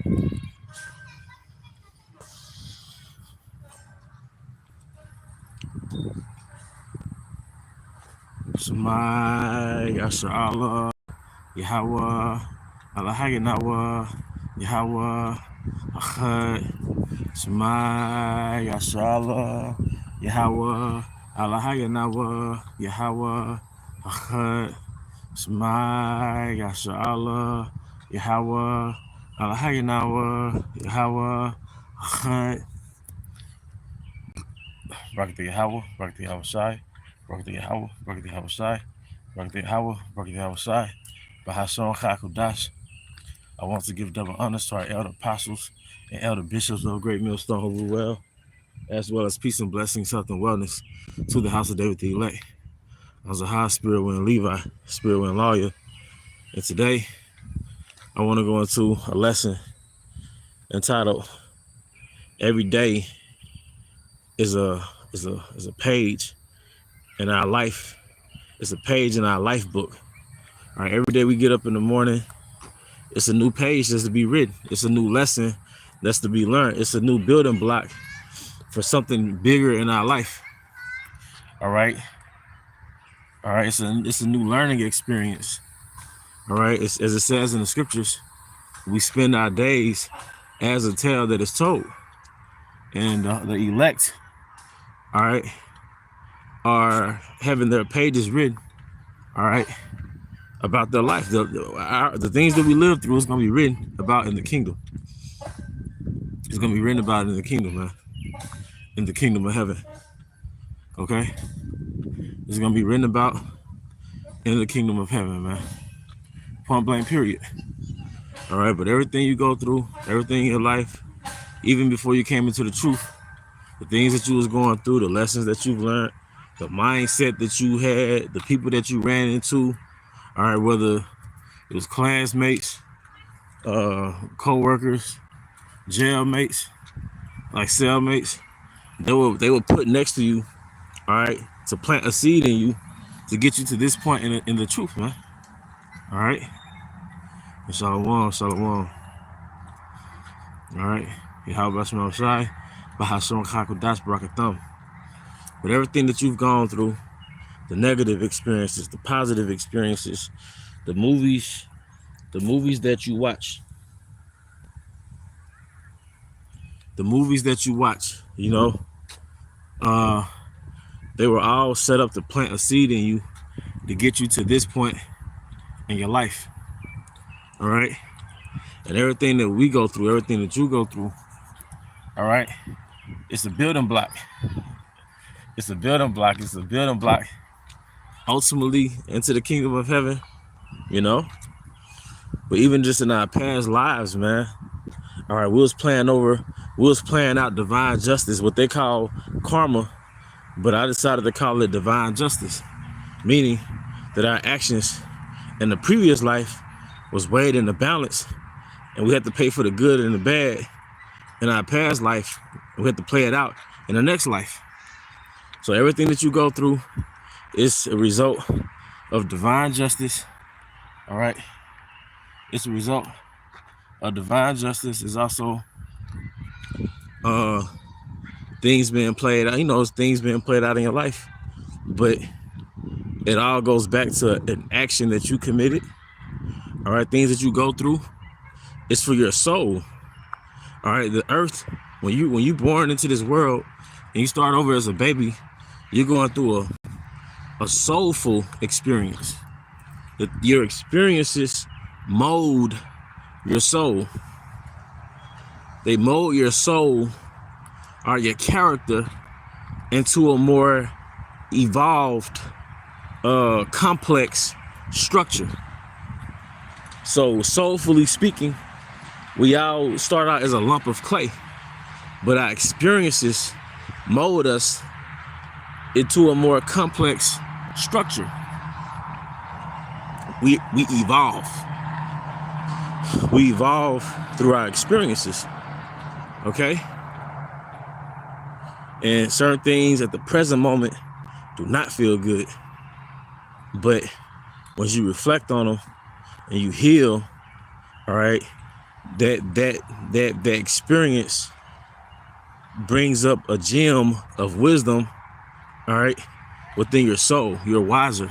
Shema Yasharallah Yahweh Alahayanawa Yahweh Achad Shema Yasharallah Yahweh Alahayanawa Yahweh Achad Shema Yasharallah Yahweh Alahayanawa Yahweh Achad Barak Yahweh, Barak Yahweh Shai, Barak Yahweh, Barak Yahweh Shai, Barak Yahweh, Barak Yahweh Shai, Bahashon Chakudash. I want to give double honors to our elder apostles and elder bishops of Great Millstone Holy Well, as well as peace and blessings, health and wellness to the house of David the elect. I was a high spirit wind Levi, spirit wind lawyer, and today I want to go into a lesson entitled "Every Day is a page in our life. It's a page in our life book." All right, every day we get up in the morning, it's a new page that's to be written. It's a new lesson that's to be learned. It's a new building block for something bigger in our life. All right. All right. It's a new learning experience. All right. It's, as it says in the scriptures, we spend our days as a tale that is told. And the elect, all right, are having their pages written, all right, about their life. The things that we live through is going to be written about in the kingdom. It's going to be written about in the kingdom, man. In the kingdom of heaven. Okay? It's going to be written about in the kingdom of heaven, man. Point blank, period. All right? But everything you go through, everything in your life, even before you came into the truth, the things that you was going through, the lessons that you've learned, the mindset that you had, the people that you ran into, all right, whether it was classmates, co-workers, jailmates, like cellmates, they were put next to you, all right, to plant a seed in you to get you to this point in the truth, man. All right. Shalom, shalom. All right. Yahweh Shema Shai, Bahashon Chakudash Barakatham. But everything that you've gone through, the negative experiences, the positive experiences, the movies that you watch, you know, they were all set up to plant a seed in you to get you to this point in your life. All right. And everything that we go through, everything that you go through, all right, it's a building block. It's a building block. It's a building block ultimately into the kingdom of heaven, you know. But even just in our past lives, man, all right, we was playing out divine justice, what they call karma, but I decided to call it divine justice, meaning that our actions in the previous life was weighed in the balance, and we had to pay for the good and the bad in our past life. We had to play it out in the next life. So everything that you go through is a result of divine justice. All right. It's a result of divine justice. Is also things being played out, you know, things being played out in your life. But it all goes back to an action that you committed. All right, things that you go through, it's for your soul. All right, the earth, when you born into this world and you start over as a baby, you're going through a soulful experience. Your experiences mold your soul. They mold your soul or your character into a more evolved, complex structure. So soulfully speaking, we all start out as a lump of clay, but our experiences mold us into a more complex structure. We evolve. We evolve through our experiences. Okay? And certain things at the present moment do not feel good. But once you reflect on them and you heal, all right, that that experience brings up a gem of wisdom, all right, within your soul. You're wiser,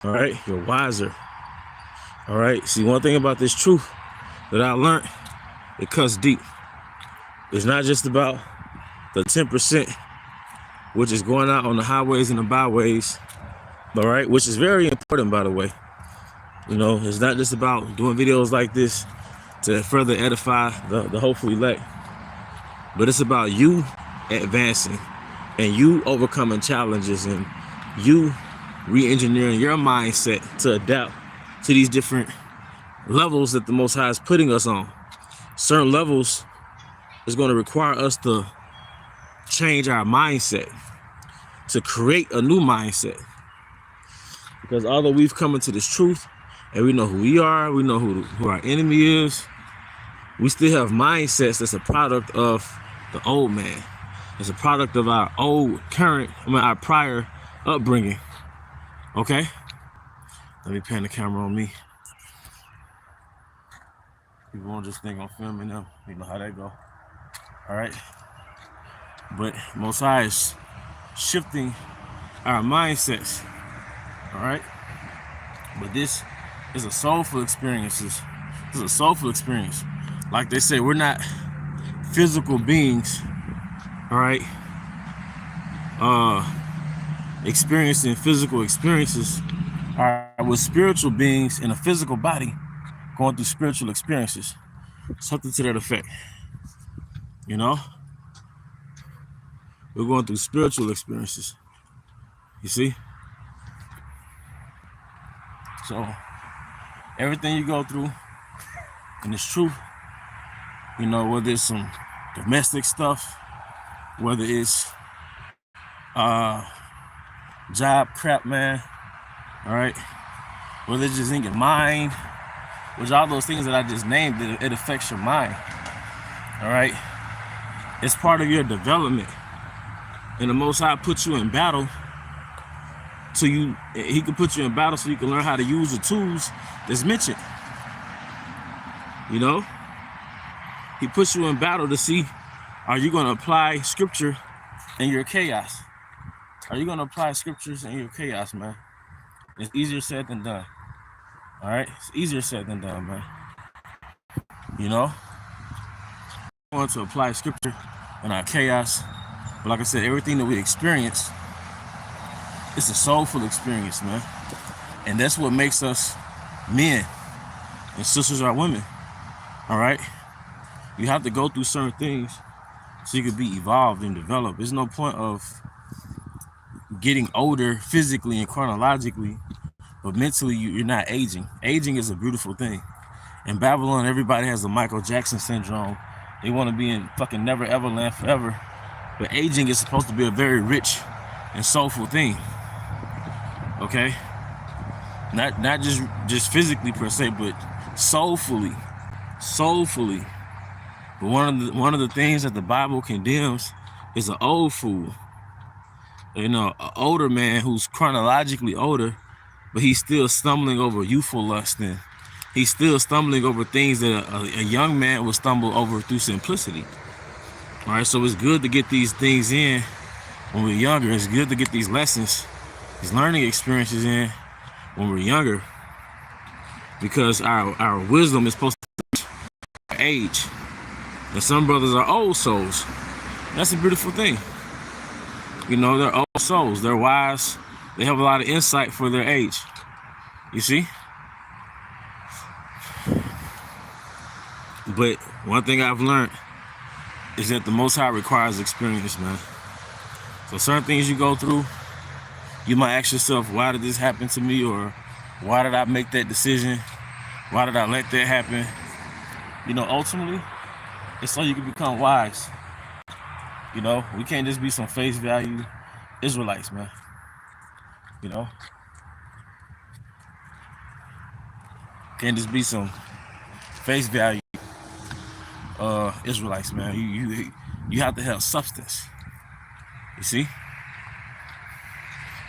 all right? You're wiser, all right? See, one thing about this truth that I learned, it cuts deep. It's not just about the 10%, which is going out on the highways and the byways, all right, which is very important, by the way. You know, it's not just about doing videos like this to further edify the hopeful elect, but it's about you advancing and you overcoming challenges and you re-engineering your mindset to adapt to these different levels that the Most High is putting us on. Certain levels is going to require us to change our mindset, to create a new mindset. Because although we've come into this truth and we know who we are, we know who our enemy is, we still have mindsets that's a product of the old man. It's a product of our our prior upbringing. Okay? Let me pan the camera on me. People won't just think I'm filming them. You know how that go. All right? But Most High is shifting our mindsets. All right? But this is a soulful experience. This is a soulful experience. Like they say, we're not physical beings, all right, experiencing physical experiences. All right, we're spiritual beings in a physical body going through spiritual experiences. Something to that effect. You know? We're going through spiritual experiences. You see? So, everything you go through, and it's true, you know, whether it's some domestic stuff, whether it's job crap, man, all right, whether it's just in your mind, which all those things that I just named, it affects your mind, all right? It's part of your development. And the Most High puts you in battle he can put you in battle so you can learn how to use the tools that's mentioned. You know? He puts you in battle to see, are you going to apply scripture in your chaos? Are you going to apply scriptures in your chaos, man? It's easier said than done. All right? It's easier said than done, man. You know? We want to apply scripture in our chaos. But like I said, everything that we experience, it's a soulful experience, man. And that's what makes us men. And sisters are women. All right? You have to go through certain things so you can be evolved and developed. There's no point of getting older physically and chronologically, but mentally you're not aging. Aging is a beautiful thing. In Babylon, everybody has the Michael Jackson syndrome. They want to be in fucking never ever land forever. But aging is supposed to be a very rich and soulful thing. Okay? Not just physically per se, but soulfully. Soulfully. But one of the things that the Bible condemns is an old fool. You know, an older man who's chronologically older, but he's still stumbling over youthful lust, and he's still stumbling over things that a young man would stumble over through simplicity. All right, so it's good to get these things in when we're younger. It's good to get these lessons, these learning experiences in when we're younger, because our wisdom is supposed to age. And some brothers are old souls. That's a beautiful thing. You know, they're old souls. They're wise. They have a lot of insight for their age. You see? But one thing I've learned is that the Most High requires experience, man. So certain things you go through, you might ask yourself, why did this happen to me? Or why did I make that decision? Why did I let that happen? You know, ultimately, it's so you can become wise. You know, we can't just be some face value Israelites, man. You know? Can't just be some face value Israelites, man. You have to have substance. You see?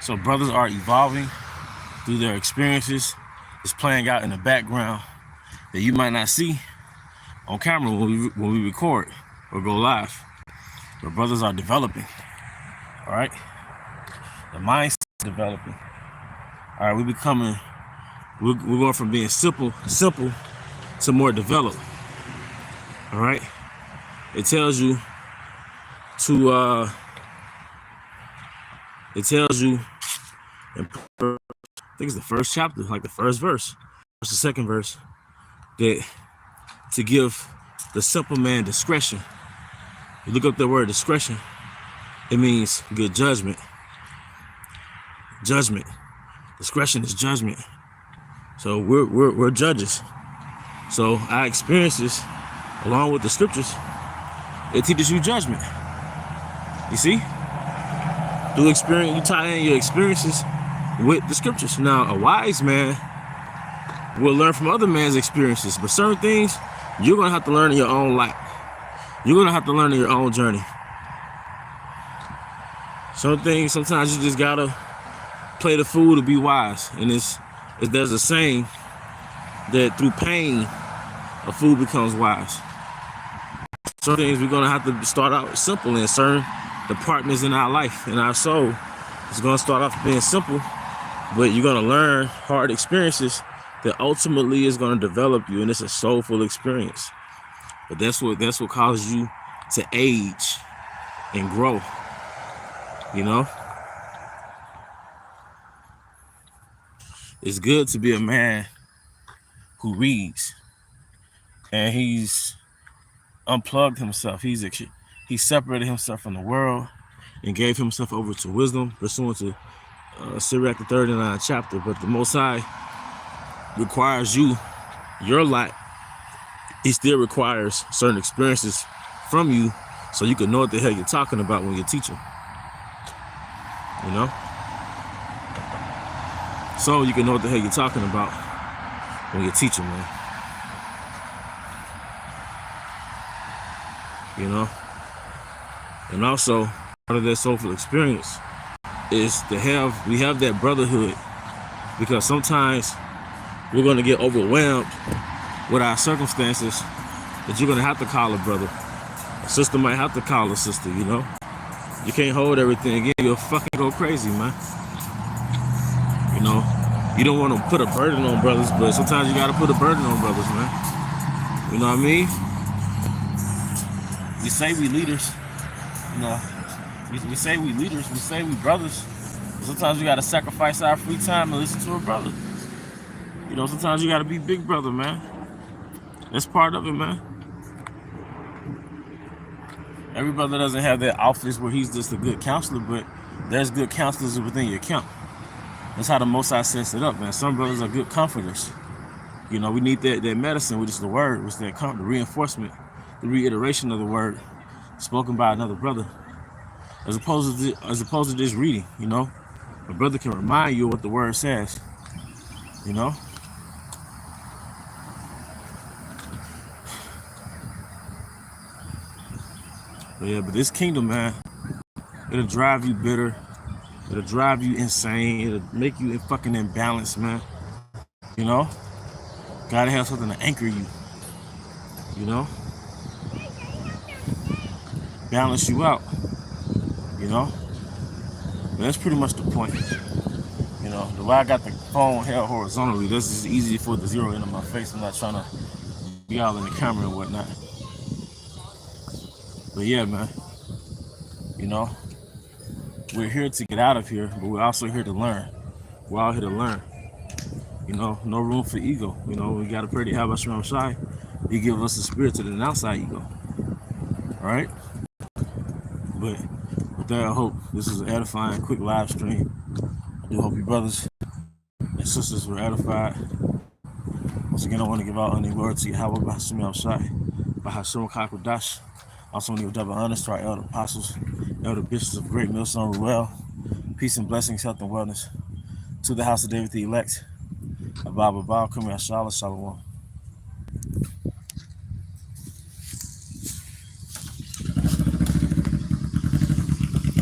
So brothers are evolving through their experiences. It's playing out in the background that you might not see, on camera when we record or go live. But brothers are developing. All right, the mindset is developing. All right, we're going from being simple to more developed. All right, it tells you to in, I think it's the first chapter, like the first verse, it's the second verse, that to give the simple man discretion. You look up the word discretion, it means good judgment. Judgment. Discretion is judgment. So we're judges. So our experiences, along with the scriptures, it teaches you judgment. You see? Through experience, you tie in your experiences with the scriptures. Now, a wise man will learn from other man's experiences, but certain things you're gonna have to learn in your own life. You're gonna have to learn in your own journey. Some things, sometimes you just gotta play the fool to be wise. And there's a saying that through pain, a fool becomes wise. Some things we're gonna have to start out simple in certain departments in our life, in our soul. It's gonna start off being simple, but you're gonna learn hard experiences that ultimately is gonna develop you, and it's a soulful experience. But that's what causes you to age and grow. You know? It's good to be a man who reads, and he's unplugged himself. He separated himself from the world and gave himself over to wisdom, pursuant to Sirach the 39th chapter. But the Most High requires you, your lot. He still requires certain experiences from you, so you can know what the hell you're talking about when you're teaching. You know? So you can know what the hell you're talking about when you're teaching, man. You know? And also, part of that soulful experience is we have that brotherhood, because sometimes we're going to get overwhelmed with our circumstances that you're going to have to call a brother. A sister might have to call a sister, you know? You can't hold everything in. You'll fucking go crazy, man. You know? You don't want to put a burden on brothers, but sometimes you got to put a burden on brothers, man. You know what I mean? We say we leaders, you know. We say we leaders, we say we brothers. Sometimes you got to sacrifice our free time and listen to a brother. You know, sometimes you got to be big brother, man. That's part of it, man. Every brother doesn't have that office where he's just a good counselor, but there's good counselors within your camp. That's how the Most High sets it up, man. Some brothers are good comforters. You know, we need that medicine, which is the word, which is that the reinforcement, the reiteration of the word spoken by another brother, as opposed to just reading. You know, a brother can remind you of what the word says. You know. But yeah, but this kingdom, man, it'll drive you bitter. It'll drive you insane. It'll make you fucking imbalanced, man. You know? Gotta have something to anchor you. You know? Balance you out. You know? But that's pretty much the point. You know, the way I got the phone held horizontally, this is easy for the zero in on my face. I'm not trying to be all in the camera and whatnot. But yeah, man, you know, we're here to get out of here, but we're also here to learn. We're all here to learn. You know, no room for ego. You know, we got to pray to Yahweh Shem Shai. He give us the spirit to denounce our ego. All right? But with that, I hope this is an edifying, quick live stream. I do hope you brothers and sisters were edified. Once again, I want to give out any word to Yahweh Shem Shai, Bahashim Kakodash. Also, want to give double honors to our elder apostles, elder bishops of Great Millstone Ruel. Peace and blessings, health and wellness to the house of David the elect. Abba, Abba, Kum Yashala, Shalom.